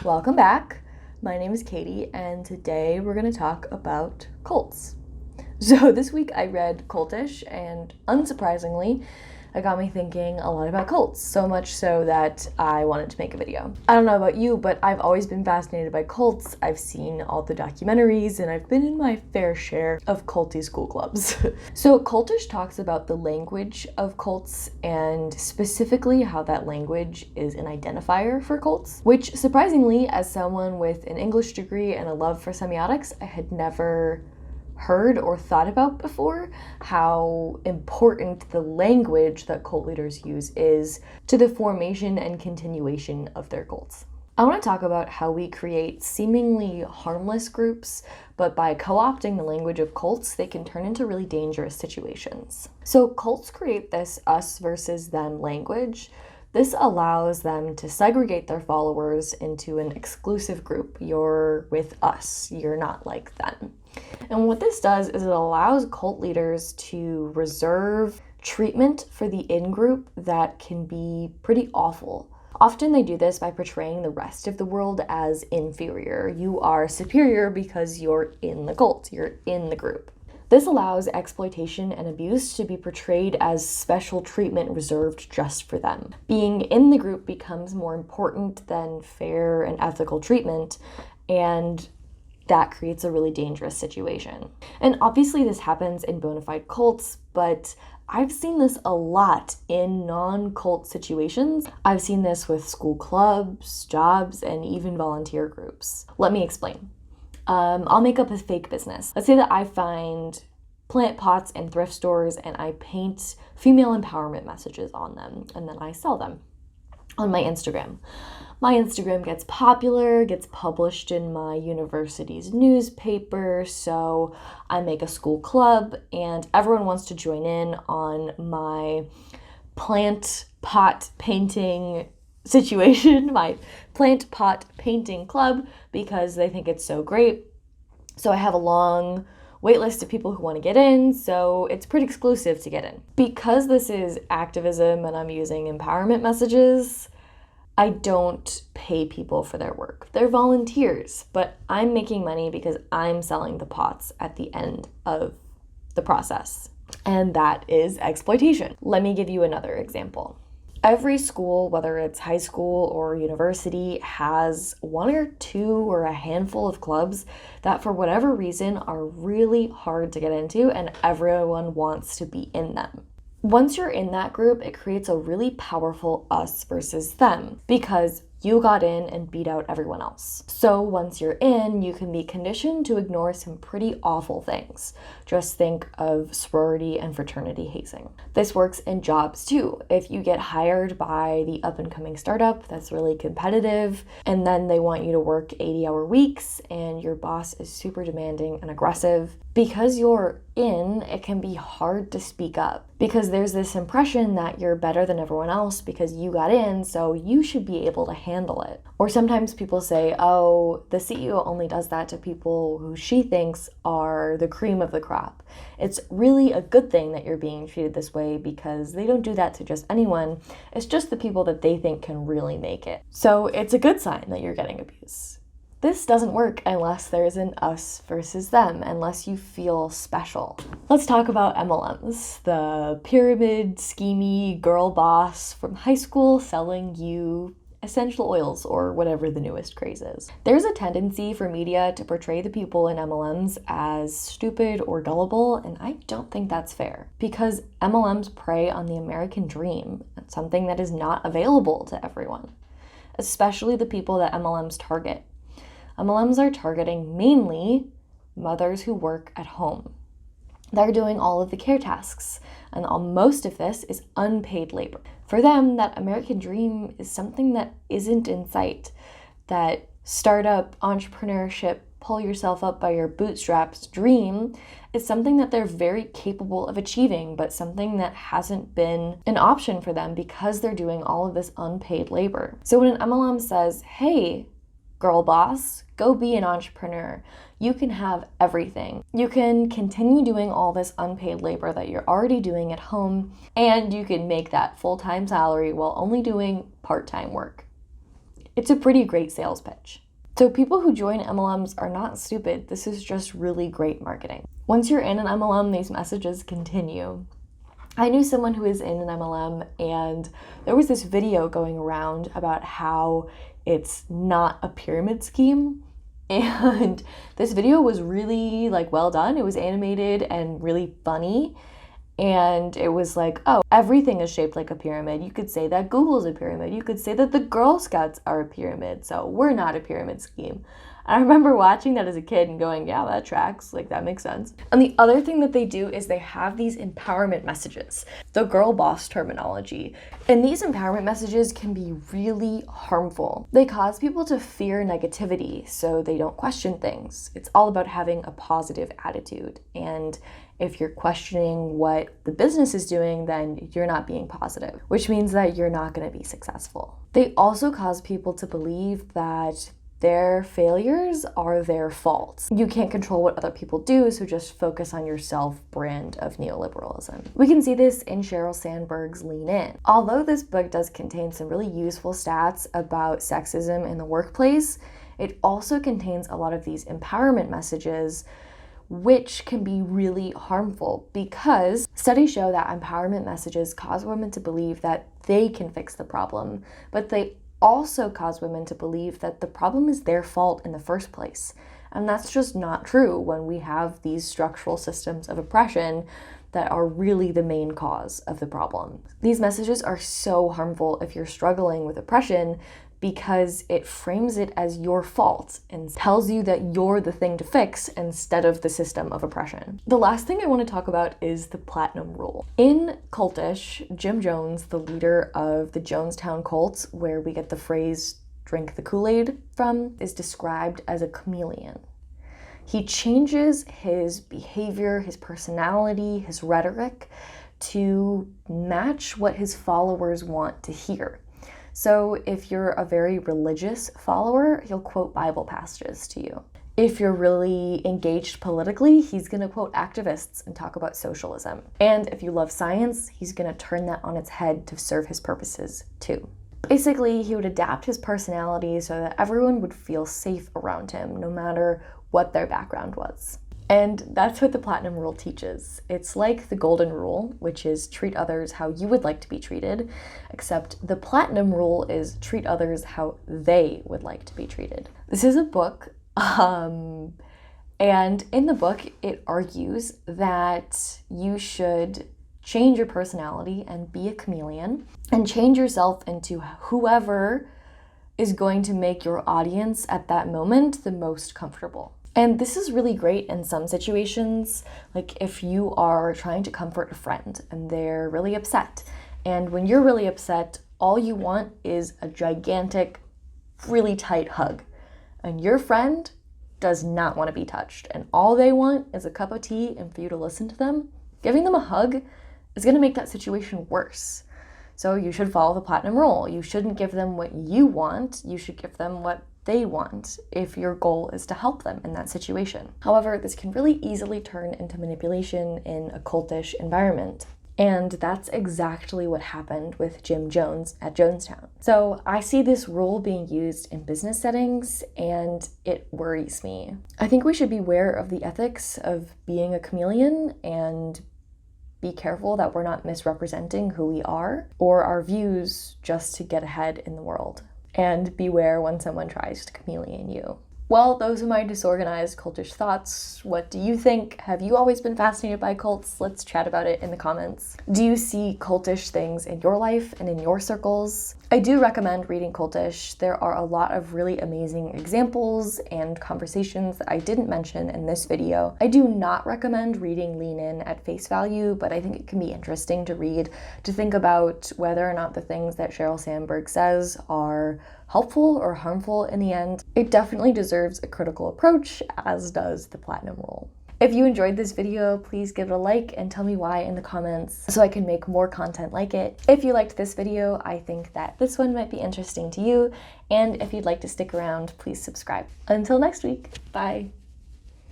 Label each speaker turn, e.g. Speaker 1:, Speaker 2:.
Speaker 1: Welcome back. My name is Katie, and today we're going to talk about cults. So this week I read Cultish, and unsurprisingly, it got me thinking a lot about cults, so much so that I wanted to make a video. I don't know about you, but I've always been fascinated by cults. I've seen all the documentaries, and I've been in my fair share of culty school clubs. So Cultish talks about the language of cults, and specifically how that language is an identifier for cults, which surprisingly, as someone with an English degree and a love for semiotics, I had never heard or thought about before how important the language that cult leaders use is to the formation and continuation of their cults. I want to talk about how we create seemingly harmless groups, but by co-opting the language of cults, they can turn into really dangerous situations. So cults create this us versus them language. This allows them to segregate their followers into an exclusive group. You're with us, you're not like them. And what this does is it allows cult leaders to reserve treatment for the in-group that can be pretty awful. Often they do this by portraying the rest of the world as inferior. You are superior because you're in the cult, you're in the group. This allows exploitation and abuse to be portrayed as special treatment reserved just for them. Being in the group becomes more important than fair and ethical treatment, and that creates a really dangerous situation. And obviously this happens in bona fide cults, but I've seen this a lot in non-cult situations. I've seen this with school clubs, jobs, and even volunteer groups. Let me explain. I'll make up a fake business. Let's say that I find plant pots in thrift stores and I paint female empowerment messages on them, and then I sell them on my Instagram. My Instagram gets popular, gets published in my university's newspaper, so I make a school club and everyone wants to join in on my plant pot painting situation, my plant pot painting club, because they think it's so great. So I have a long wait list of people who want to get in, so it's pretty exclusive to get in. Because this is activism and I'm using empowerment messages, I don't pay people for their work. They're volunteers, but I'm making money because I'm selling the pots at the end of the process. And that is exploitation. Let me give you another example. Every school, whether it's high school or university, has one or two or a handful of clubs that for whatever reason are really hard to get into and everyone wants to be in them. Once you're in that group, it creates a really powerful us versus them because you got in and beat out everyone else. So once you're in, you can be conditioned to ignore some pretty awful things. Just think of sorority and fraternity hazing. This works in jobs too. If you get hired by the up-and-coming startup that's really competitive, and then they want you to work 80-hour weeks, and your boss is super demanding and aggressive, because you're in, it can be hard to speak up because there's this impression that you're better than everyone else because you got in, so you should be able to handle it. Or sometimes people say, oh, the CEO only does that to people who she thinks are the cream of the crop. It's really a good thing that you're being treated this way because they don't do that to just anyone. It's just the people that they think can really make it. So it's a good sign that you're getting abuse. This doesn't work unless there's an us versus them, unless you feel special. Let's talk about MLMs, the pyramid schemey girl boss from high school selling you essential oils or whatever the newest craze is. There's a tendency for media to portray the people in MLMs as stupid or gullible, and I don't think that's fair because MLMs prey on the American dream, something that is not available to everyone, especially the people that MLMs target. MLMs are targeting mainly mothers who work at home. They're doing all of the care tasks, and most of this is unpaid labor. For them, that American dream is something that isn't in sight. That startup, entrepreneurship, pull yourself up by your bootstraps dream is something that they're very capable of achieving, but something that hasn't been an option for them because they're doing all of this unpaid labor. So when an MLM says, hey, girl boss, go be an entrepreneur. You can have everything. You can continue doing all this unpaid labor that you're already doing at home, and you can make that full-time salary while only doing part-time work. It's a pretty great sales pitch. So people who join MLMs are not stupid. This is just really great marketing. Once you're in an MLM, these messages continue. I knew someone who was in an MLM, and there was this video going around about how it's not a pyramid scheme. And this video was really well done. It was animated and really funny. And it was like, oh, everything is shaped like a pyramid. You could say that Google's a pyramid. You could say that the Girl Scouts are a pyramid. So we're not a pyramid scheme. I remember watching that as a kid and going, yeah, that tracks. That makes sense. And the other thing that they do is they have these empowerment messages, the girl boss terminology. And these empowerment messages can be really harmful. They cause people to fear negativity, so they don't question things. It's all about having a positive attitude. And if you're questioning what the business is doing, then you're not being positive, which means that you're not going to be successful. They also cause people to believe that their failures are their fault. You can't control what other people do, so just focus on yourself brand of neoliberalism. We can see this in Sheryl Sandberg's Lean In. Although this book does contain some really useful stats about sexism in the workplace, it also contains a lot of these empowerment messages, which can be really harmful because studies show that empowerment messages cause women to believe that they can fix the problem, but they also cause women to believe that the problem is their fault in the first place. And that's just not true when we have these structural systems of oppression that are really the main cause of the problem. These messages are so harmful if you're struggling with oppression because it frames it as your fault and tells you that you're the thing to fix instead of the system of oppression. The last thing I want to talk about is the platinum rule. In Cultish, Jim Jones, the leader of the Jonestown Cults, where we get the phrase drink the Kool-Aid from, is described as a chameleon. He changes his behavior, his personality, his rhetoric to match what his followers want to hear. So if you're a very religious follower, he'll quote Bible passages to you. If you're really engaged politically, he's going to quote activists and talk about socialism. And if you love science, he's going to turn that on its head to serve his purposes too. Basically, he would adapt his personality so that everyone would feel safe around him, no matter what their background was. And that's what the platinum rule teaches. It's like the golden rule, which is treat others how you would like to be treated, except the platinum rule is treat others how they would like to be treated. This is a book, and in the book, it argues that you should change your personality and be a chameleon and change yourself into whoever is going to make your audience at that moment the most comfortable. And this is really great in some situations, like if you are trying to comfort a friend and they're really upset. And when you're really upset, all you want is a gigantic, really tight hug. And your friend does not want to be touched. And all they want is a cup of tea and for you to listen to them. Giving them a hug is going to make that situation worse. So you should follow the platinum rule. You shouldn't give them what you want. You should give them what they want if your goal is to help them in that situation. However, this can really easily turn into manipulation in a cultish environment. And that's exactly what happened with Jim Jones at Jonestown. So I see this rule being used in business settings and it worries me. I think we should beware of the ethics of being a chameleon and be careful that we're not misrepresenting who we are or our views just to get ahead in the world. And beware when someone tries to chameleon you. Well, those are my disorganized cultish thoughts. What do you think? Have you always been fascinated by cults? Let's chat about it in the comments. Do you see cultish things in your life and in your circles? I do recommend reading Cultish. There are a lot of really amazing examples and conversations that I didn't mention in this video. I do not recommend reading Lean In at face value, but I think it can be interesting to read to think about whether or not the things that Sheryl Sandberg says are helpful or harmful in the end. It definitely deserves a critical approach, as does the platinum rule. If you enjoyed this video, please give it a like and tell me why in the comments so I can make more content like it. If you liked this video, I think that this one might be interesting to you. And if you'd like to stick around, please subscribe. Until next week, bye.